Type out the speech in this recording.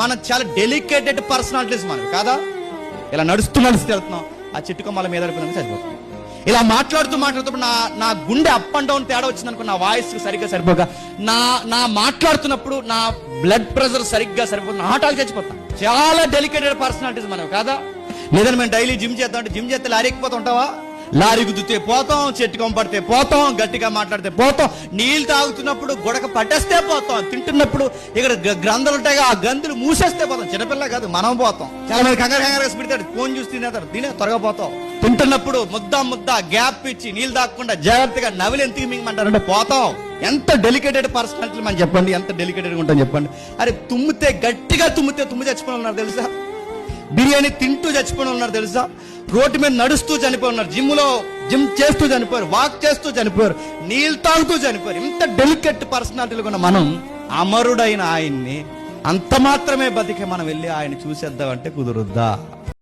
మనం చాలా డెలికేటెడ్ పర్సనాలిటీస్ మనం కాదా. ఇలా నడుస్తూ వెళ్తున్నాం, ఆ చెట్టు కొమ్మల మీద చనిపోతున్నాం. ఇలా మాట్లాడుతూ నా గుండె అప్ అండ్ డౌన్ తేడా వచ్చిందనుకో, నా వాయిస్ సరిగ్గా సరిపోక, నా మాట్లాడుతున్నప్పుడు నా బ్లడ్ ప్రెషర్ సరిగ్గా సరిపోతుంది, నా హార్ట్ చచ్చిపోతాం. చాలా డెలికేటెడ్ పర్సనాలిటీస్ మనం కాదా. లేదని మేము డైలీ జిమ్ చేద్దాం అంటే జిమ్ చేస్తే లారీ ఎక్కిపోతూ ఉంటావా? లారీ గుద్దుతే పోతాం, చెట్టు కొమ్మ పడితే పోతాం, గట్టిగా మాట్లాడితే పోతాం, నీళ్ళు తాగుతున్నప్పుడు గొడక పట్టేస్తే పోతాం, తింటున్నప్పుడు ఇక్కడ గ్రంథులు ఉంటాయి ఆ గంతులు మూసేస్తే పోతాం. చిన్నపిల్ల కాదు మనం పోతాం. చాలా మంది కంగారు పెడతాడు, ఫోన్ చూసి తినే త్వరగా పోతాం. తింటున్నప్పుడు ముద్ద గ్యాప్ ఇచ్చి నీళ్ళు తాగకుండా జాగ్రత్తగా నవిలి ఎందుకు మింగమంటారంటే పోతాం. ఎంత డెలికేటెడ్ పర్సనాలిటీ మనం చెప్పండి, ఎంత డెలికేటెడ్గా ఉంటాం చెప్పండి. అరే గట్టిగా తుమ్మి చచ్చిపోయి ఉన్నారు తెలుసా. బిర్యానీ తింటూ చచ్చిపోయి ఉన్నారు తెలుసా. రోడ్డు మీద నడుస్తూ చనిపోయి ఉన్నారు, జిమ్ చేస్తూ చనిపోయారు, వాక్ చేస్తూ చనిపోయారు, నీళ్ళు తాగుతూ చనిపోయారు. ఇంత డెలికేట్ పర్సనాలిటీలు ఉన్న మనం అమరుడైన ఆయన్ని అంత మాత్రమే బతికే మనం వెళ్ళి ఆయన చూసేద్దామంటే కుదురుద్దా?